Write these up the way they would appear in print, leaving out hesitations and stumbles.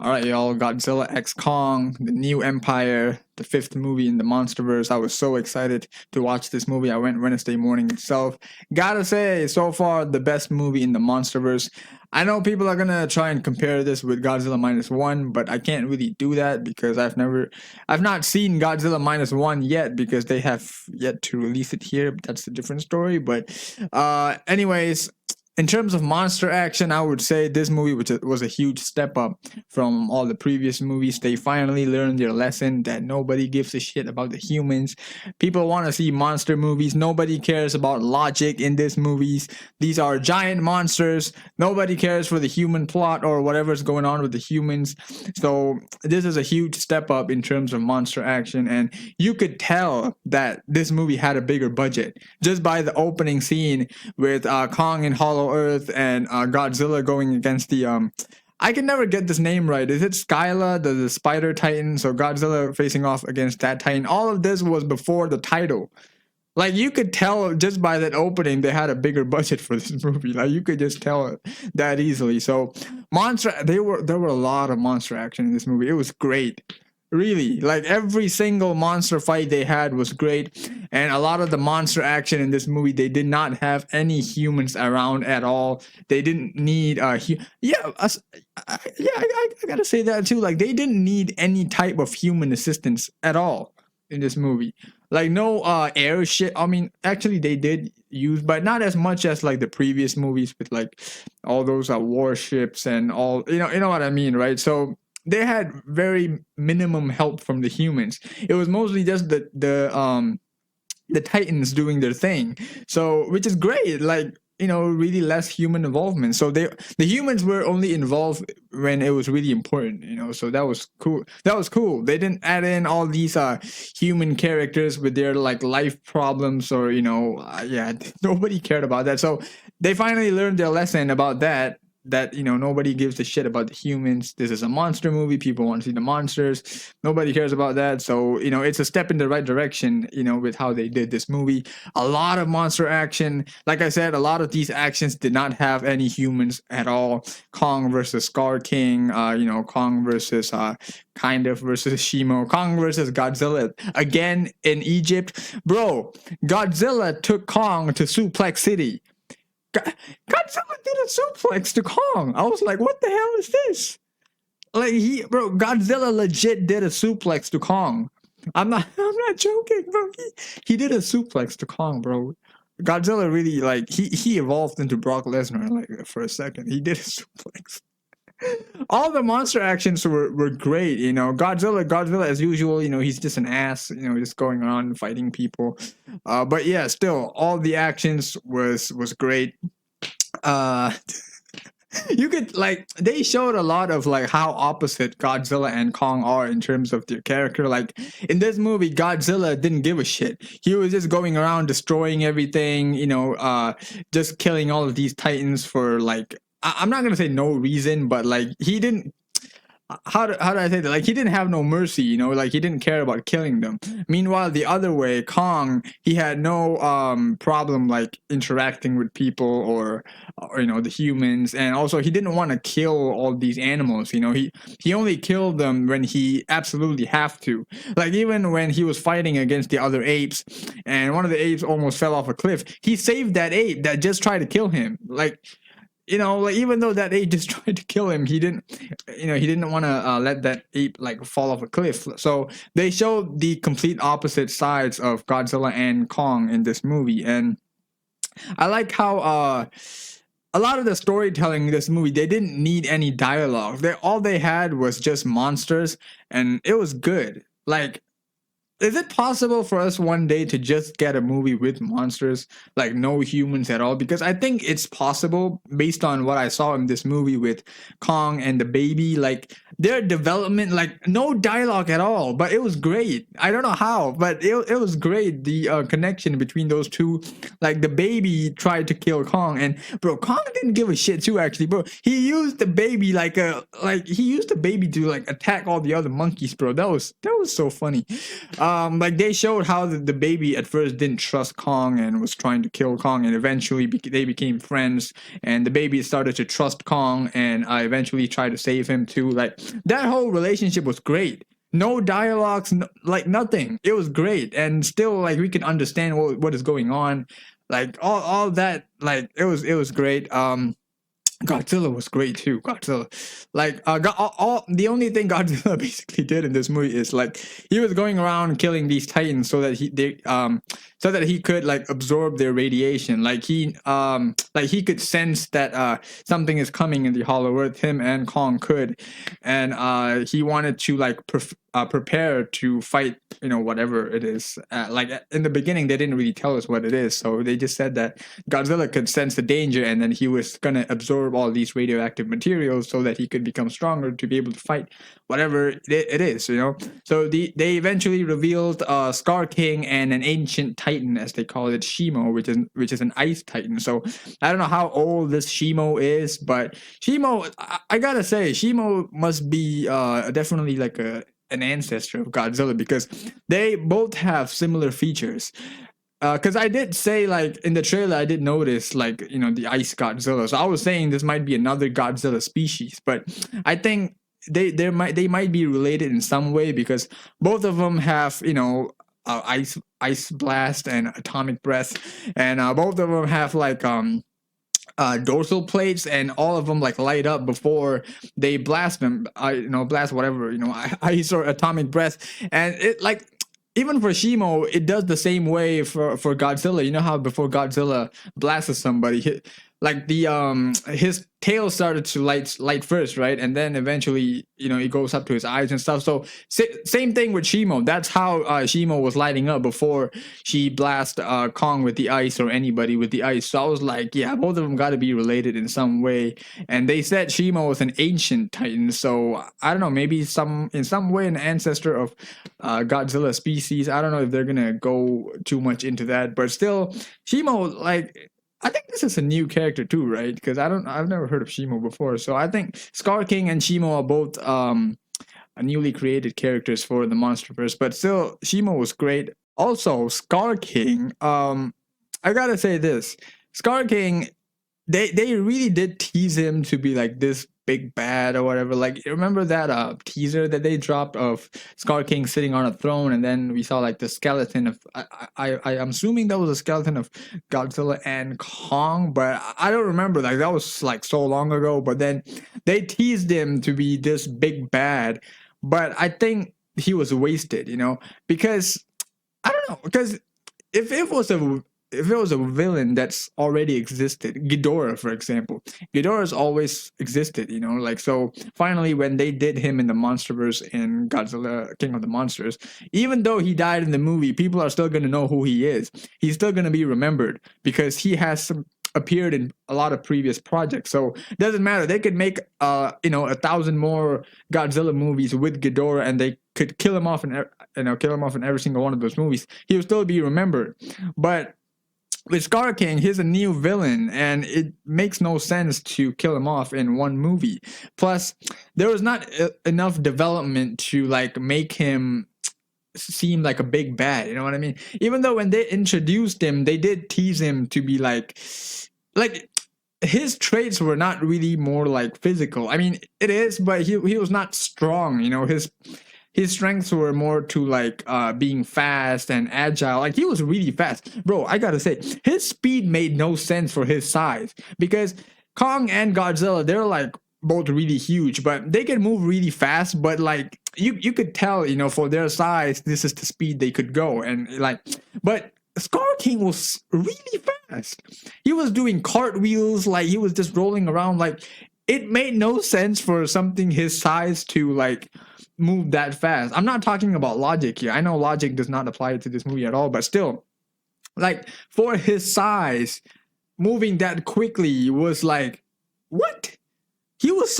All right, y'all. Godzilla X Kong, the new Empire, the fifth movie in the MonsterVerse. I was so excited to watch this movie. I went Wednesday morning itself. Gotta say, so far the best movie in the MonsterVerse. I know people are gonna try and compare this with Godzilla minus one, but I can't really do that because I've not seen Godzilla minus one yet because they have yet to release it here. But that's a different story. But, anyways, in terms of monster action, I would say this movie was a huge step up from all the previous movies. They finally learned their lesson that nobody gives a shit about the humans. People want to see monster movies. Nobody cares about logic in these movies. These are giant monsters. Nobody cares for the human plot or whatever's going on with the humans. So this is a huge step up in terms of monster action, and you could tell that this movie had a bigger budget just by the opening scene with Kong and Hollow Earth and Godzilla going against the I can never get this name right. Is it Skyla, the spider titan? So Godzilla facing off against that titan. All of this was before the title. Like, you could tell just by that opening they had a bigger budget for this movie. Like, you could just tell it that easily. So there were a lot of monster action in this movie. It was great. Really, like every single monster fight they had was great, and a lot of the monster action in this movie, they did not have any humans around at all. They didn't need I gotta say that too. Like, they didn't need any type of human assistance at all in this movie. Like, no airship. I mean, actually they did use, but not as much as like the previous movies with like all those warships and all. You know what I mean, right? So they had very minimum help from the humans. It was mostly just the Titans doing their thing. So, which is great. Like, really less human involvement. So the humans were only involved when it was really important. So that was cool. They didn't add in all these human characters with their like life problems or nobody cared about that. So they finally learned their lesson about that nobody gives a shit about the humans. This is a monster movie. People want to see the monsters. Nobody cares about that. So, it's a step in the right direction, with how they did this movie. A lot of monster action. Like I said, a lot of these actions did not have any humans at all. Kong versus Skar King, Kong versus versus Shimo, Kong versus Godzilla again in Egypt. Bro, Godzilla took Kong to Suplex City. Godzilla did a suplex to Kong. I was like, what the hell is this? Like, Godzilla legit did a suplex to Kong. I'm not joking, bro. He did a suplex to Kong, bro. Godzilla really, like, he evolved into Brock Lesnar, like, for a second. He did a suplex. All the monster actions were great, Godzilla as usual, he's just an ass, just going around fighting people. But yeah, still, all the actions was great. You could, like, they showed a lot of like how opposite Godzilla and Kong are in terms of their character. Like, in this movie, Godzilla didn't give a shit. He was just going around destroying everything, just killing all of these titans for like, I'm not gonna say no reason, but like, he didn't. How do I say that? Like, he didn't have no mercy, like, he didn't care about killing them. Meanwhile, the other way, Kong, he had no problem like interacting with people or the humans, and also he didn't want to kill all these animals. He only killed them when he absolutely have to. Like, even when he was fighting against the other apes, and one of the apes almost fell off a cliff, he saved that ape that just tried to kill him. Like, like, even though that ape just tried to kill him, he didn't want to let that ape like fall off a cliff. So they showed the complete opposite sides of Godzilla and Kong in this movie, and I like how a lot of the storytelling in this movie, they didn't need any dialogue. All they had was just monsters, and it was good. Like, is it possible for us one day to just get a movie with monsters, like no humans at all? Because I think it's possible based on what I saw in this movie with Kong and the baby. Like, their development, like, no dialogue at all, but it was great. I don't know how, but it was great. The connection between those two, like, the baby tried to kill Kong, and bro, Kong didn't give a shit too. Actually, bro, he used the baby to like attack all the other monkeys, bro. That was so funny. Like, they showed how the baby at first didn't trust Kong and was trying to kill Kong, and eventually they became friends, and the baby started to trust Kong and eventually tried to save him too. Like, that whole relationship was great. No dialogues, no, like nothing. It was great, and still like we can understand what is going on. Like all that, like it was great. Godzilla was great too. Godzilla, like, all the only thing Godzilla basically did in this movie is like he was going around killing these titans so that so that he could like absorb their radiation. Like he could sense that something is coming in the Hollow Earth. Him and Kong could, and he wanted to like prepare to fight. Whatever it is. Like in the beginning, they didn't really tell us what it is, so they just said that Godzilla could sense the danger, and then he was gonna absorb all these radioactive materials so that he could become stronger to be able to fight whatever it is. So they eventually revealed Skar King and an ancient Titan, as they call it, Shimo, which is an ice Titan. So I don't know how old this Shimo is, but Shimo, I gotta say, Shimo must be definitely like an ancestor of Godzilla, because they both have similar features. Because I did say, like, in the trailer, I did notice, like, the ice Godzilla. So I was saying this might be another Godzilla species, but I think they might be related in some way, because both of them have ice blast and atomic breath, and both of them have like dorsal plates, and all of them like light up before they blast them. Blast whatever, ice or atomic breath, and it like. Even for Shimo, it does the same way for Godzilla. You know how before Godzilla blasts somebody, like the his tail started to light first, right? And then eventually, it goes up to his eyes and stuff. So same thing with Shimo. That's how Shimo was lighting up before she blast Kong with the ice, or anybody with the ice. So I was like, yeah, both of them got to be related in some way. And they said Shimo was an ancient Titan, so I don't know, maybe in some way an ancestor of Godzilla species. I don't know if they're gonna go too much into that, but still, Shimo, like, I think this is a new character too, right? Because I've never heard of Shimo before. So I think Skar King and Shimo are both newly created characters for the MonsterVerse. But still, Shimo was great. Also, Skar King, I gotta say this. Skar King, they really did tease him to be like this big bad or whatever. Like, remember that teaser that they dropped of Skar King sitting on a throne, and then we saw like the skeleton of I'm assuming that was a skeleton of Godzilla and Kong, but I don't remember. Like, that was like so long ago. But then they teased him to be this big bad, but I think he was wasted, because I don't know, because if it was a villain that's already existed, Ghidorah, for example, Ghidorah's always existed, like, so finally when they did him in the MonsterVerse in Godzilla King of the Monsters, even though he died in the movie, people are still going to know who he is. He's still going to be remembered because he has appeared in a lot of previous projects. So it doesn't matter. They could make 1,000 more Godzilla movies with Ghidorah, and they could kill him off in every single one of those movies. He will still be remembered. But with Skar King, he's a new villain, and it makes no sense to kill him off in one movie. Plus, there was not enough development to like make him seem like a big bad. You know what I mean? Even though when they introduced him, they did tease him to be like his traits were not really more like physical. I mean, it is, but he was not strong. His strengths were more to like being fast and agile. Like, he was really fast. Bro, I gotta say, his speed made no sense for his size, because Kong and Godzilla, they're like both really huge, but they can move really fast. But like you could tell, for their size, this is the speed they could go. And like, but Skar King was really fast. He was doing cartwheels, like he was just rolling around. Like, it made no sense for something his size to like move that fast. I'm not talking about logic here. I know logic does not apply to this movie at all, but still, like, for his size, moving that quickly was like, what? He was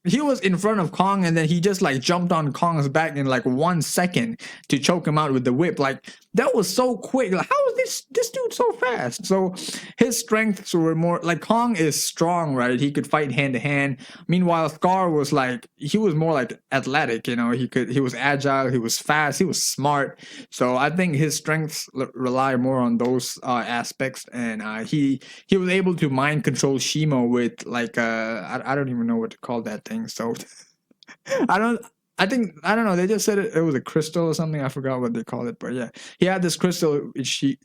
he was in front of Kong, and then he just like jumped on Kong's back in like 1 second to choke him out with the whip. Like, that was so quick. Like, how is this dude so fast? So his strengths were more like, Kong is strong, right? He could fight hand to hand. Meanwhile, Skar was like, he was more like athletic. He was agile. He was fast. He was smart. So I think his strengths rely more on those aspects. And he was able to mind control Shimo with like I don't even know what to call that thing. So I don't. I think I don't know. They just said it was a crystal or something. I forgot what they called it, but yeah, he had this crystal which he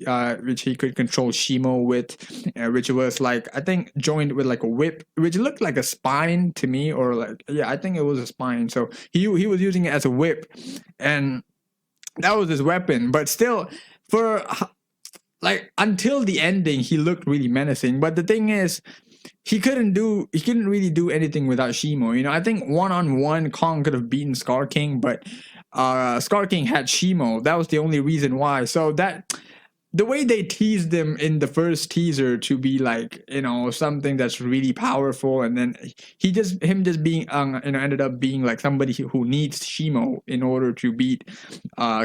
could control Shimo with, which was like I think joined with like a whip, which looked like a spine to me, or like yeah, I think it was a spine. So he was using it as a whip, and that was his weapon. But still, for like until the ending, he looked really menacing. But the thing is, he couldn't really do anything without Shimo. You know, I think one on one Kong could have beaten Scar King, but Scar King had Shimo. That was the only reason why. So that the way they teased him in the first teaser to be like, you know, something that's really powerful, and then him just being you know, ended up being like somebody who needs Shimo in order to beat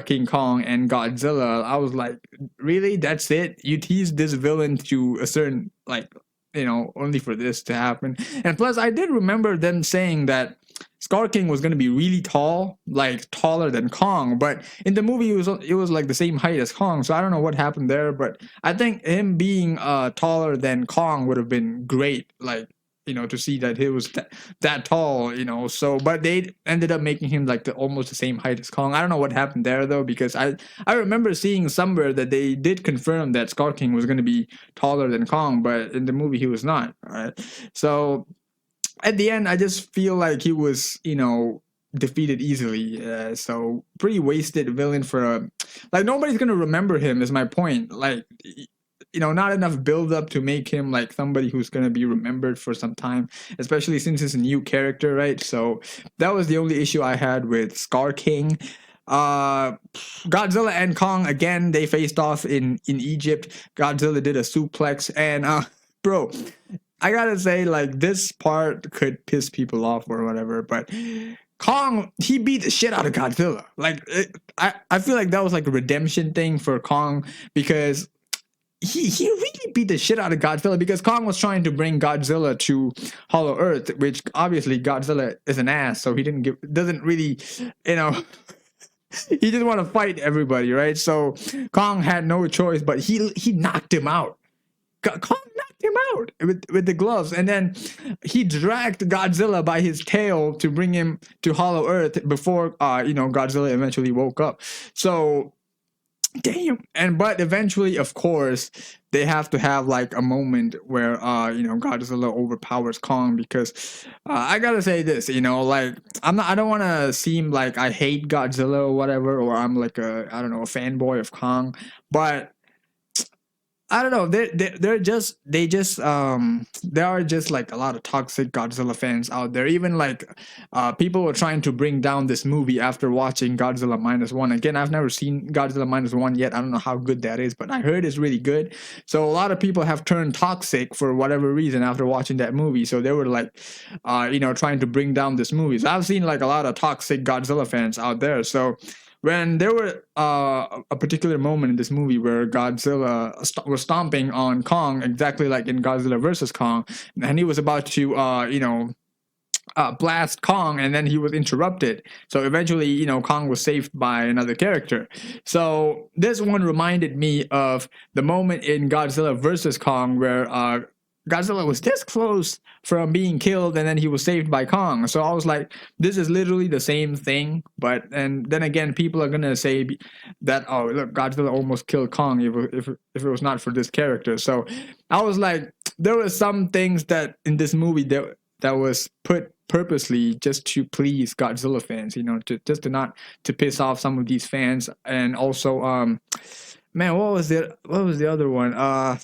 King Kong and Godzilla. I was like, really, that's it? You teased this villain to a certain like, you know, only for this to happen. And plus I did remember them saying that Scar King was going to be really tall, like taller than Kong, but in the movie it was like the same height as Kong. So I don't know what happened there, but I think him being taller than Kong would have been great, like, you know, to see that he was that tall, you know. So but they ended up making him like almost the same height as Kong. I don't know what happened there though, because I remember seeing somewhere that they did confirm that Scar King was going to be taller than Kong, but in the movie he was not. All right, so at the end, I just feel like he was, you know, defeated easily. So pretty wasted villain for a like nobody's gonna remember him. Is my point. Like, you know, not enough build up to make him like somebody who's gonna be remembered for some time, especially since it's a new character, right? So that was the only issue I had with Scar King. Godzilla and Kong again, they faced off in Egypt. Godzilla did a suplex, and bro, I gotta say, like, this part could piss people off or whatever, but Kong, he beat the shit out of Godzilla. Like, I feel like that was like a redemption thing for Kong, because he really beat the shit out of Godzilla, because Kong was trying to bring Godzilla to Hollow Earth, which obviously Godzilla is an ass, so he doesn't really, you know, he just want to fight everybody, right? So Kong had no choice, but he knocked him out. Kong knocked him out with the gloves, and then he dragged Godzilla by his tail to bring him to Hollow Earth before you know, Godzilla eventually woke up. So damn. And but eventually, of course, they have to have like a moment where you know, Godzilla overpowers Kong, because I gotta say this, you know, like, I don't want to seem like I hate Godzilla or whatever, or I'm like a, I don't know, a fanboy of Kong, but I don't know. They're just there are just like a lot of toxic Godzilla fans out there. Even like people were trying to bring down this movie after watching Godzilla minus one. Again, I've never seen Godzilla minus one yet. I don't know how good that is, but I heard it's really good. So a lot of people have turned toxic for whatever reason after watching that movie. So they were like, you know, trying to bring down this movie. So I've seen like a lot of toxic Godzilla fans out there. So when there were a particular moment in this movie where Godzilla was stomping on Kong, exactly like in Godzilla versus Kong, and he was about to, you know, blast Kong, and then he was interrupted. So eventually, you know, Kong was saved by another character. So this one reminded me of the moment in Godzilla versus Kong where Godzilla was this close from being killed, and then he was saved by Kong. So I was like, this is literally the same thing. But and then again, people are gonna say that, oh look, Godzilla almost killed Kong if it was not for this character. So I was like, there were some things that in this movie that was put purposely just to please Godzilla fans, you know, to not to piss off some of these fans. And also man, what was the other one?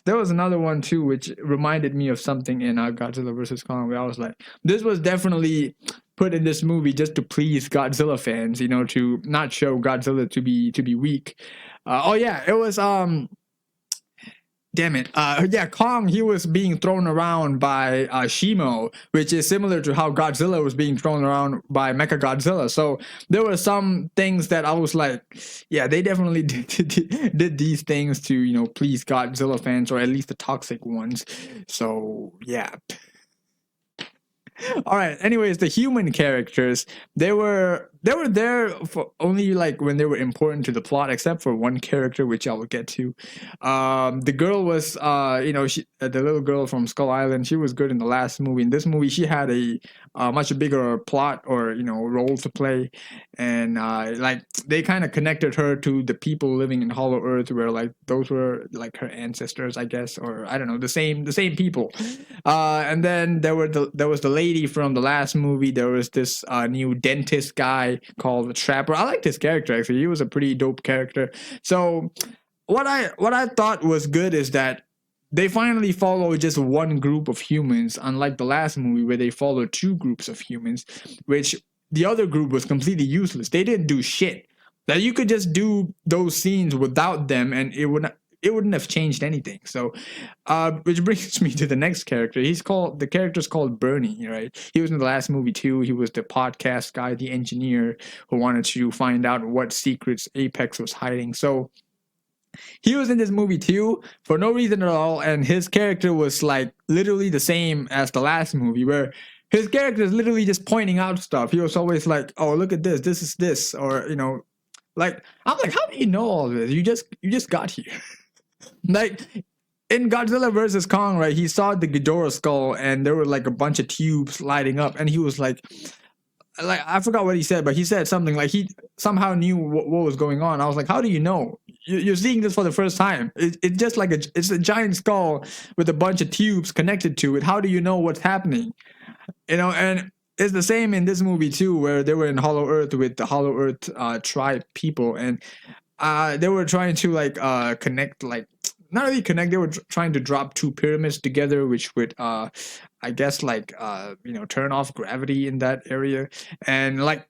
There was another one too, which reminded me of something in Godzilla versus Kong, where I was like, this was definitely put in this movie just to please Godzilla fans, you know, to not show Godzilla to be weak. Oh yeah, it was damn it. Yeah, Kong, he was being thrown around by Shimo, which is similar to how Godzilla was being thrown around by Mechagodzilla. So there were some things that I was like, yeah, they definitely did these things to, you know, please Godzilla fans, or at least the toxic ones. So yeah. All right. Anyways, the human characters, they were they were there for only like when they were important to the plot, except for one character, which I will get to. The girl was, the little girl from Skull Island. She was good in the last movie. In this movie, she had a much bigger plot or role to play, and like they kind of connected her to the people living in Hollow Earth, where like those were like her ancestors, I guess, or I don't know, the same people. And then there was the lady from the last movie. There was this new dentist guy called the Trapper. I liked his character actually. He was a pretty dope character. So what I thought was good is that they finally follow just one group of humans, unlike the last movie where they followed two groups of humans, which the other group was completely useless. They didn't do shit. That you could just do those scenes without them, and it wouldn't have changed anything. So, which brings me to the next character. The character's called Bernie, right? He was in the last movie too. He was the podcast guy, the engineer who wanted to find out what secrets Apex was hiding. So he was in this movie too for no reason at all, and his character was like literally the same as the last movie, where his character is literally just pointing out stuff. He was always like, "Oh, look at this. This is this," or like I'm like, "How do you know all this? You just got here." Like in Godzilla versus Kong, right? He saw the Ghidorah skull, and there were like a bunch of tubes lighting up, and he was like I forgot what he said, but he said something like he somehow knew what was going on. I was like, how do you know? You're seeing this for the first time. It's just like it's a giant skull with a bunch of tubes connected to it. How do you know what's happening? And it's the same in this movie too, where they were in Hollow Earth with the Hollow Earth tribe people, and they were trying to like connect, like not really connect. They were trying to drop two pyramids together, which would I guess like turn off gravity in that area, and like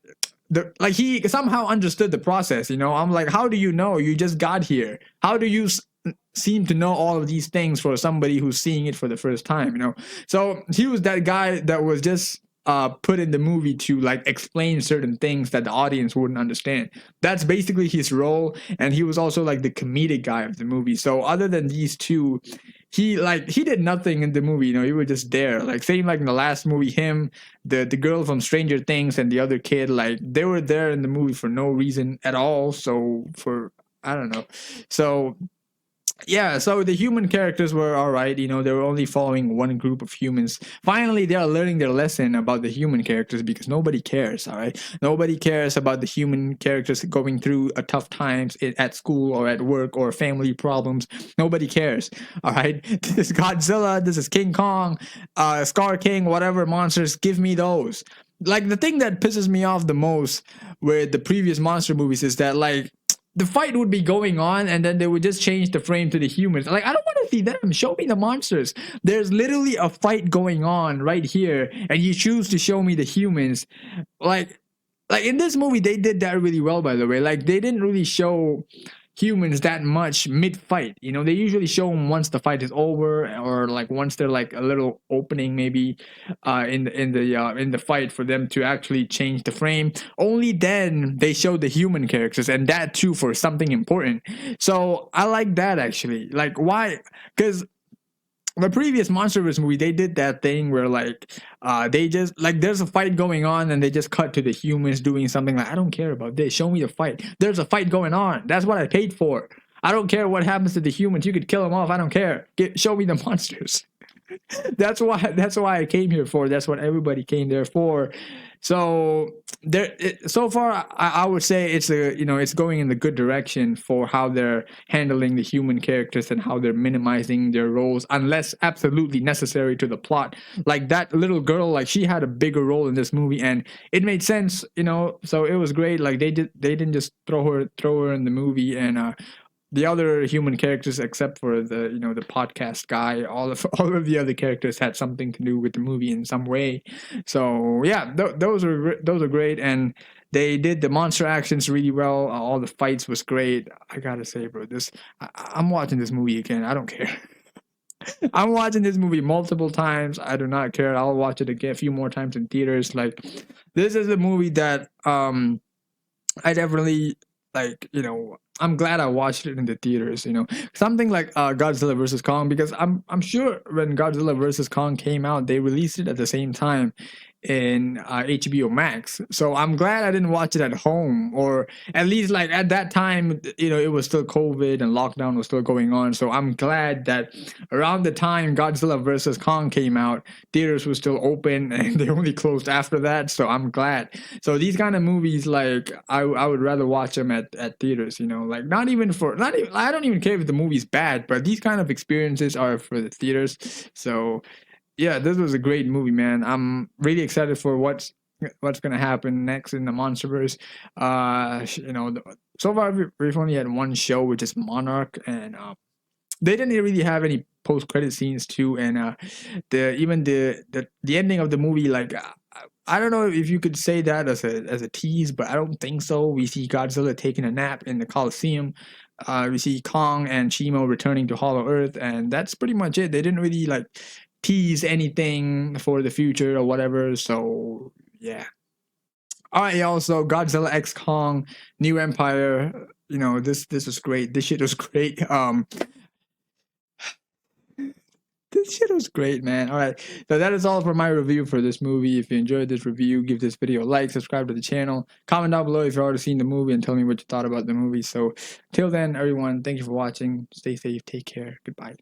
he somehow understood the process. I'm like, how do you know? You just got here. How do you seem to know all of these things for somebody who's seeing it for the first time? So he was that guy that was just put in the movie to like explain certain things that the audience wouldn't understand. That's basically his role, and he was also like the comedic guy of the movie. So other than these two, he did nothing in the movie. He was just there. Like same like in the last movie, him, the girl from Stranger Things, and the other kid, like they were there in the movie for no reason at all. So for I don't know. So yeah, so the human characters were all right. They were only following one group of humans. Finally, they are learning their lesson about the human characters, because nobody cares, all right? Nobody cares about the human characters going through a tough times at school or at work or family problems. Nobody cares, all right? This is Godzilla, this is King Kong, Skar King, whatever monsters, give me those. Like, the thing that pisses me off the most with the previous monster movies is that, like, the fight would be going on, and then they would just change the frame to the humans. Like, I don't want to see them. Show me the monsters. There's literally a fight going on right here, and you choose to show me the humans. Like in this movie, they did that really well, by the way. Like, they didn't really show humans that much mid-fight. They usually show them once the fight is over, or like once they're like a little opening maybe in the fight for them to actually change the frame. Only then they show the human characters, and that too for something important. So I like that actually. Like, why? Because the previous MonsterVerse movie, they did that thing where like they just like there's a fight going on, and they just cut to the humans doing something. Like, I don't care about this. Show me the fight. There's a fight going on. That's what I paid for. I don't care what happens to the humans. You could kill them off. I don't care. Show me the monsters. That's why I came here for. That's what everybody came there for. So so far, I would say it's going in the good direction for how they're handling the human characters and how they're minimizing their roles unless absolutely necessary to the plot. Like that little girl, like she had a bigger role in this movie, and it made sense. So it was great. Like they didn't just throw her in the movie, and the other human characters, except for the the podcast guy, all of the other characters had something to do with the movie in some way. So yeah, those are great, and they did the monster actions really well. All the fights was great. I gotta say, bro, I'm watching this movie again. I don't care. I'm watching this movie multiple times. I do not care. I'll watch it again a few more times in theaters. Like, this is a movie that I definitely like. I'm glad I watched it in the theaters. Something like Godzilla versus Kong, because I'm sure when Godzilla versus Kong came out, they released it at the same time, in HBO Max. So I'm glad I didn't watch it at home, or at least like at that time, it was still COVID and lockdown was still going on. So I'm glad that around the time Godzilla versus Kong came out, theaters were still open and they only closed after that. So I'm glad. So these kind of movies, like I would rather watch them at theaters. Like not even I don't even care if the movie's bad, but these kind of experiences are for the theaters. So yeah, this was a great movie, man. I'm really excited for what's gonna happen next in the MonsterVerse. So far we've only had one show, which is Monarch, and they didn't really have any post credit scenes too, and the ending of the movie, like. I don't know if you could say that as a tease, but I don't think so. We see Godzilla taking a nap in the Coliseum. We see Kong and Shimo returning to Hollow Earth, and that's pretty much it. They didn't really like tease anything for the future or whatever. So yeah. All right, y'all. So Godzilla X Kong, New Empire. This was great. This shit was great. This shit was great, man. All right. So that is all for my review for this movie. If you enjoyed this review, give this video a like, subscribe to the channel, comment down below if you've already seen the movie, and tell me what you thought about the movie. So till then, everyone, thank you for watching. Stay safe. Take care. Goodbye.